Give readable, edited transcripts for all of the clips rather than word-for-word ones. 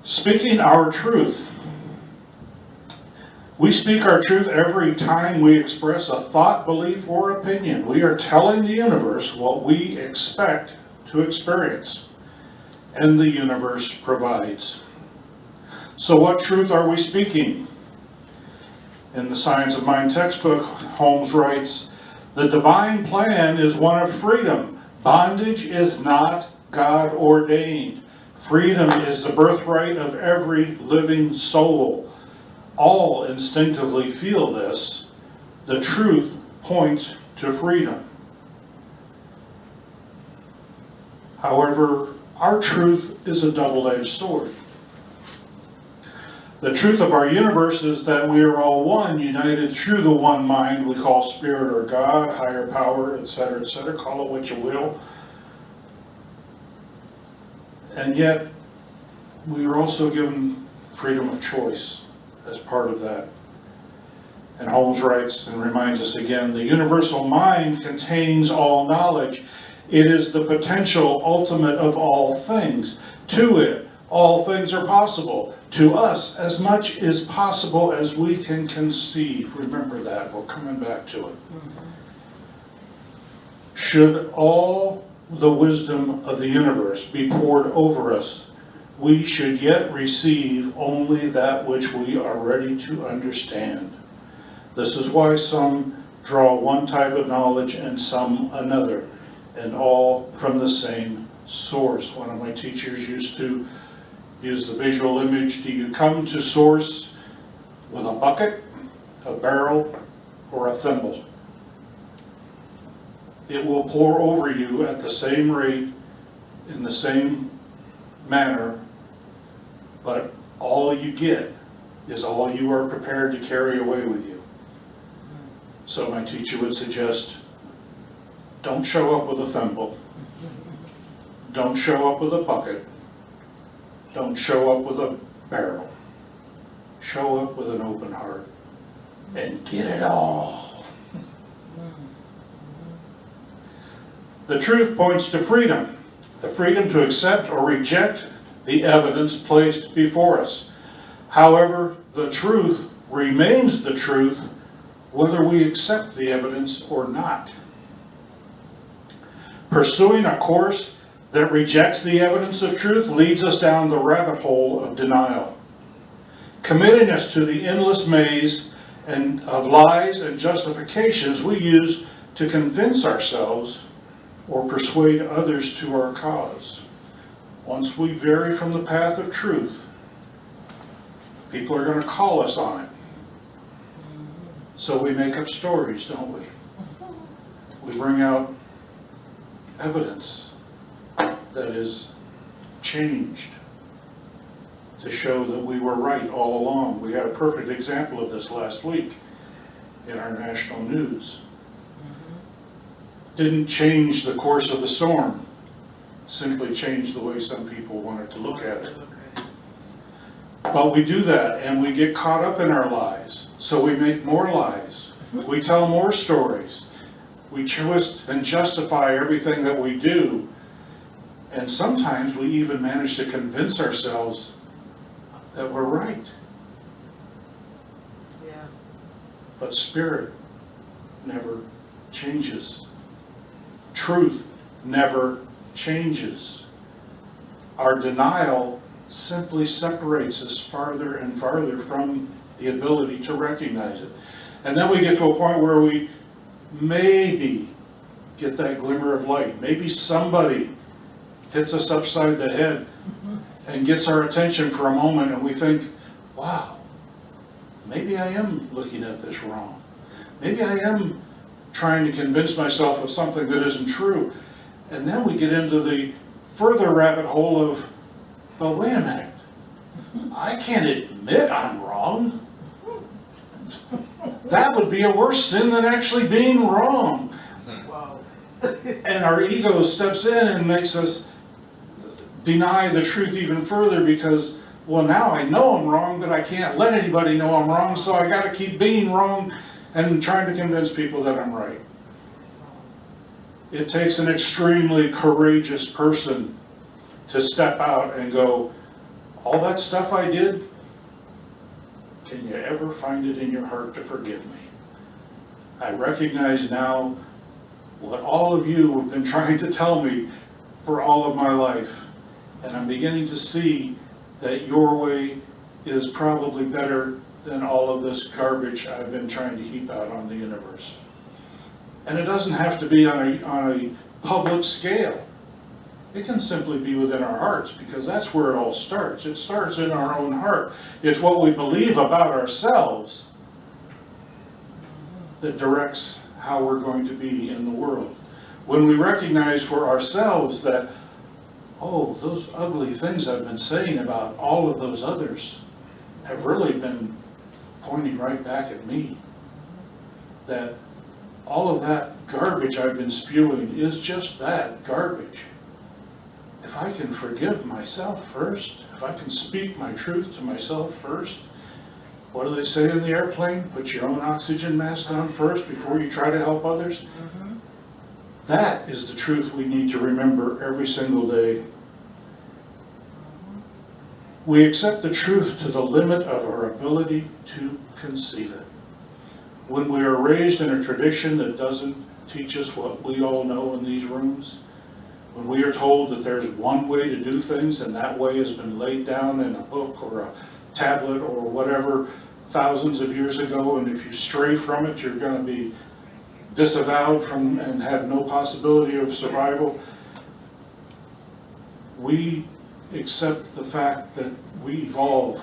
Speaking our truth. We speak our truth every time we express a thought, belief, or opinion. We are telling the universe what we expect to experience, and the universe provides. So what truth are we speaking? In the Science of Mind textbook, Holmes writes, "The divine plan is one of freedom. Bondage is not God ordained. Freedom is the birthright of every living soul. All instinctively feel this. The truth points to freedom." However, our truth is a double-edged sword. The truth of our universe is that we are all one, united through the one mind we call spirit or God, higher power, etc., call it what you will. And yet, we are also given freedom of choice as part of that. And Holmes writes and reminds us again, the universal mind contains all knowledge. It is the potential ultimate of all things. To it, all things are possible. To us, as much is possible as we can conceive. Remember that, we're coming back to it. Should all the wisdom of the universe be poured over us, we should yet receive only that which we are ready to understand. This is why some draw one type of knowledge and some another, and all from the same source. One of my teachers used to use the visual image. Do you come to source with a bucket, a barrel, or a thimble? It will pour over you at the same rate, in the same manner, but all you get is all you are prepared to carry away with you. So my teacher would suggest, don't show up with a thimble. Don't show up with a bucket. Don't show up with a barrel. Show up with an open heart and get it all. The truth points to freedom, the freedom to accept or reject the evidence placed before us. However, the truth remains the truth whether we accept the evidence or not. Pursuing a course that rejects the evidence of truth leads us down the rabbit hole of denial, committing us to the endless maze of lies and justifications we use to convince ourselves or persuade others to our cause. Once we vary from the path of truth, people are going to call us on it. So we make up stories, don't we? We bring out evidence that is changed to show that we were right all along. We had a perfect example of this last week in our national news. Didn't change the course of the storm, simply changed the way some people wanted to look at it. But we do that and we get caught up in our lies. So we make more lies. We tell more stories. We twist and justify everything that we do. And sometimes we even manage to convince ourselves that we're right. Yeah. But spirit never changes. Truth never changes. Our denial simply separates us farther and farther from the ability to recognize it. And then we get to a point where we maybe get that glimmer of light. Maybe somebody hits us upside the head and gets our attention for a moment, and we think, wow, maybe I am looking at this wrong. Maybe I am trying to convince myself of something that isn't true. And then we get into the further rabbit hole of, well, wait a minute. I can't admit I'm wrong. That would be a worse sin than actually being wrong. Wow. And our ego steps in and makes us deny the truth even further because, well, now I know I'm wrong, but I can't let anybody know I'm wrong, so I got to keep being wrong and trying to convince people that I'm right. It takes an extremely courageous person to step out and go, all that stuff I did, can you ever find it in your heart to forgive me? I recognize now what all of you have been trying to tell me for all of my life. And I'm beginning to see that your way is probably better than all of this garbage I've been trying to heap out on the universe. And it doesn't have to be on a public scale. It can simply be within our hearts, because that's where it all starts. It starts in our own heart. It's what we believe about ourselves that directs how we're going to be in the world. When we recognize for ourselves that, oh, those ugly things I've been saying about all of those others have really been pointing right back at me. That all of that garbage I've been spewing is just that, garbage. If I can forgive myself first, if I can speak my truth to myself first, what do they say in the airplane? Put your own oxygen mask on first before you try to help others. That is the truth we need to remember every single day. We accept the truth to the limit of our ability to conceive it. When we are raised in a tradition that doesn't teach us what we all know in these rooms, when we are told that there's one way to do things and that way has been laid down in a book or a tablet or whatever thousands of years ago, and if you stray from it, you're going to be disavowed from and have no possibility of survival, we accept the fact that we evolve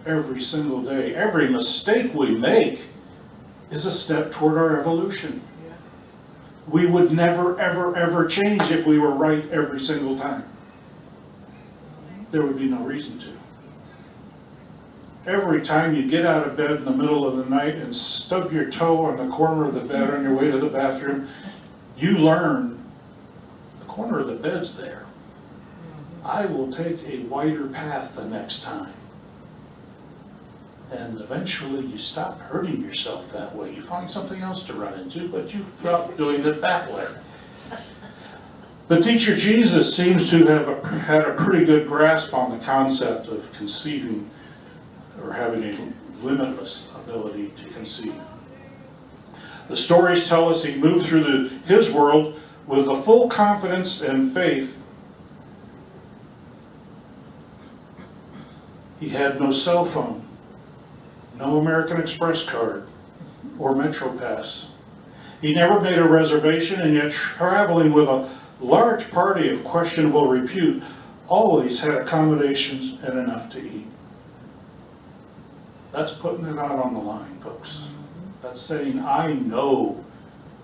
every single day. Every mistake we make is a step toward our evolution. We would never, ever, ever change if we were right every single time. There would be no reason to. Every time you get out of bed in the middle of the night and stub your toe on the corner of the bed on your way to the bathroom, you learn the corner of the bed's there. I will take a wider path the next time. And eventually you stop hurting yourself that way. You find something else to run into, but you stop doing it that way. The teacher Jesus seems to have had a pretty good grasp on the concept of conceiving or having a limitless ability to conceive. The stories tell us he moved through his world with the full confidence and faith. He had no cell phone, no American Express card, or Metro Pass. He never made a reservation, and yet traveling with a large party of questionable repute, always had accommodations and enough to eat. That's putting it out on the line, folks. That's saying, I know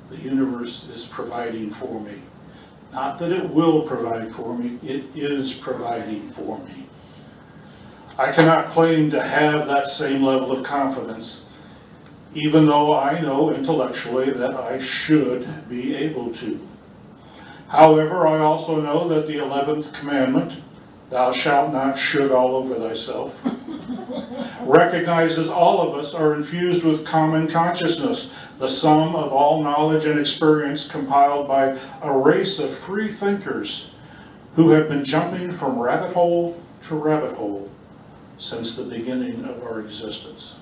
the universe is providing for me. Not that it will provide for me, it is providing for me. I cannot claim to have that same level of confidence, even though I know intellectually that I should be able to. However, I also know that the 11th commandment, thou shalt not should all over thyself, recognizes all of us are infused with common consciousness, the sum of all knowledge and experience compiled by a race of free thinkers who have been jumping from rabbit hole to rabbit hole since the beginning of our existence.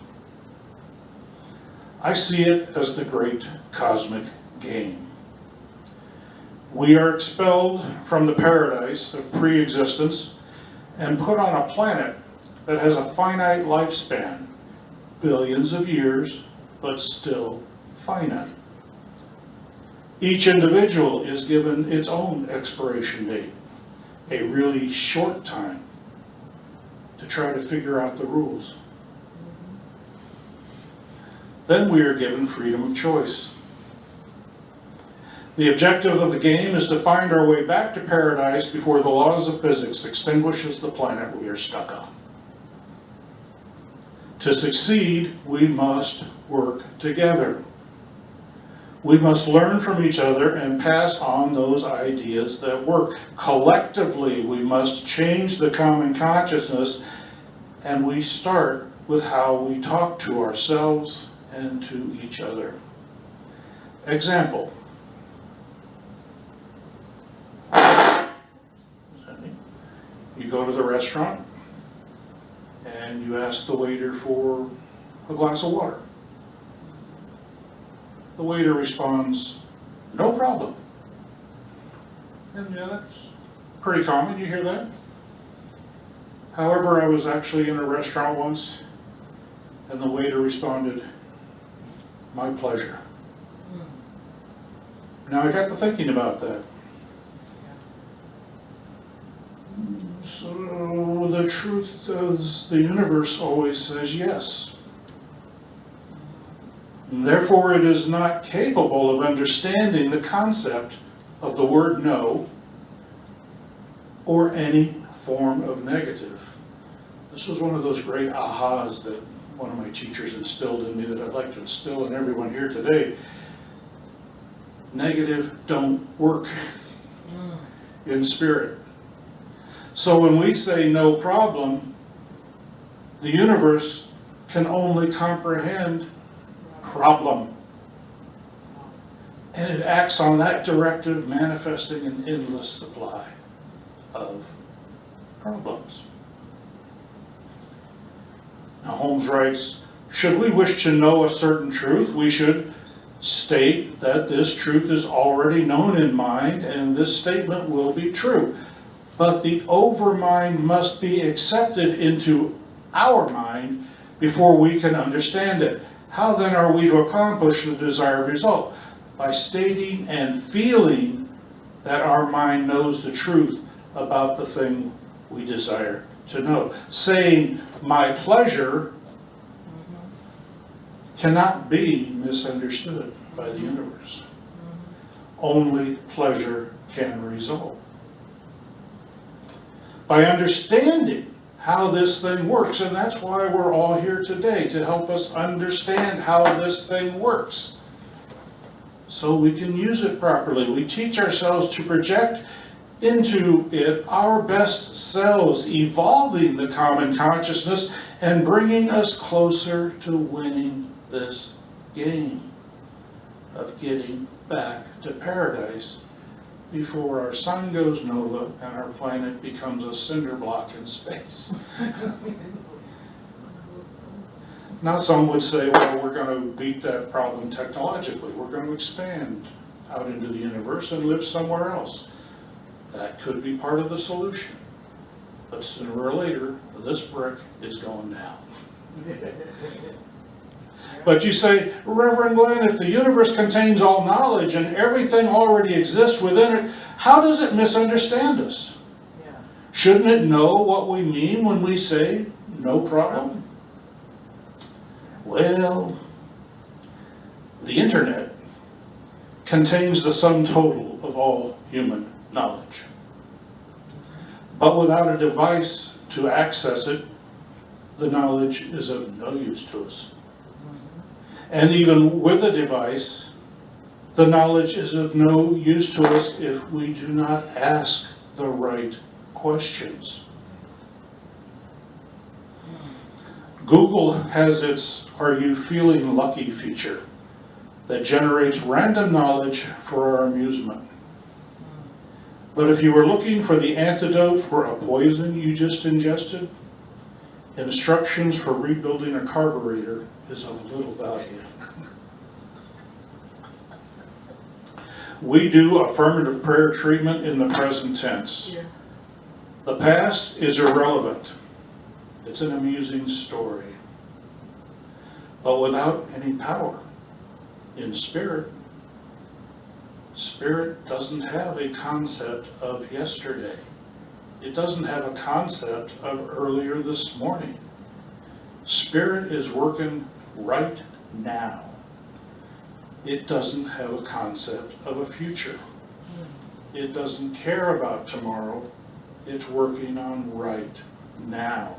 I see it as the great cosmic game. We are expelled from the paradise of pre-existence and put on a planet that has a finite lifespan, billions of years, but still finite. Each individual is given its own expiration date, a really short time, to try to figure out the rules. Then we are given freedom of choice. The objective of the game is to find our way back to paradise before the laws of physics extinguishes the planet we are stuck on. To succeed, we must work together. We must learn from each other and pass on those ideas that work. Collectively, we must change the common consciousness, and we start with how we talk to ourselves and to each other. Example. You go to the restaurant, and you ask the waiter for a glass of water. The waiter responds, "No problem." And yeah, that's pretty common, you hear that? However, I was actually in a restaurant once, and the waiter responded, "My pleasure." Now I got to thinking about that. So the truth is, the universe always says yes. And therefore, it is not capable of understanding the concept of the word no or any form of negative. This was one of those great ahas that one of my teachers instilled in me that I'd like to instill in everyone here today. Negative don't work in spirit. So when we say no problem, the universe can only comprehend problem. And it acts on that directive, manifesting an endless supply of problems. Now Holmes writes, should we wish to know a certain truth, we should state that this truth is already known in mind, and this statement will be true. But the overmind must be accepted into our mind before we can understand it. How then are we to accomplish the desired result? By stating and feeling that our mind knows the truth about the thing we desire to know. Saying, "My pleasure," cannot be misunderstood by the universe. Only pleasure can result. By understanding how this thing works, and that's why we're all here today, to help us understand how this thing works, so we can use it properly. We teach ourselves to project into it our best selves, evolving the common consciousness and bringing us closer to winning this game of getting back to paradise before our sun goes nova and our planet becomes a cinder block in space. Now some would say, well, we're going to beat that problem technologically. We're going to expand out into the universe and live somewhere else. That could be part of the solution. But sooner or later, this brick is going down. But you say, Reverend Glenn, if the universe contains all knowledge and everything already exists within it, how does it misunderstand us? Yeah. Shouldn't it know what we mean when we say, no problem? Well, the internet contains the sum total of all human knowledge. But without a device to access it, the knowledge is of no use to us. And even with a device, the knowledge is of no use to us if we do not ask the right questions. Google has its "Are you feeling lucky" feature that generates random knowledge for our amusement. But if you were looking for the antidote for a poison you just ingested, instructions for rebuilding a carburetor is of little value. We do affirmative prayer treatment in the present tense. Yeah. The past is irrelevant. It's an amusing story. But without any power in spirit, spirit doesn't have a concept of yesterday. It doesn't have a concept of earlier this morning. Spirit is working right now. It doesn't have a concept of a future. It doesn't care about tomorrow. It's working on right now.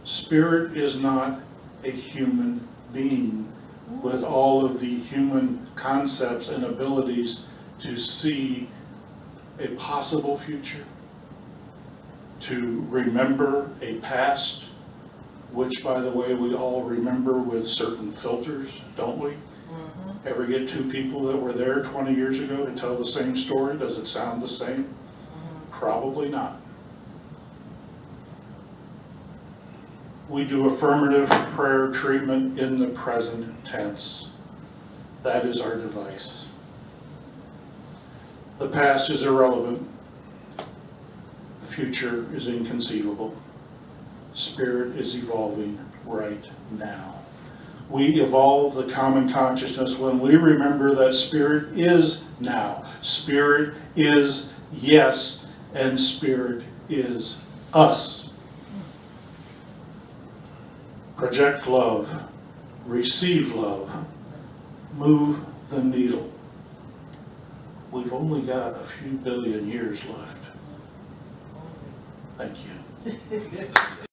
Spirit is not a human being with all of the human concepts and abilities to see a possible future, to remember a past, which, by the way, we all remember with certain filters, don't we? Mm-hmm. Ever get two people that were there 20 years ago to tell the same story? Does it sound the same? Mm-hmm. Probably not. We do affirmative prayer treatment in the present tense. That is our device. The past is irrelevant. The future is inconceivable. Spirit is evolving right now. We evolve the common consciousness when we remember that Spirit is now. Spirit is yes, and Spirit is us. Project love, receive love, move the needle. We've only got a few billion years left. Thank you.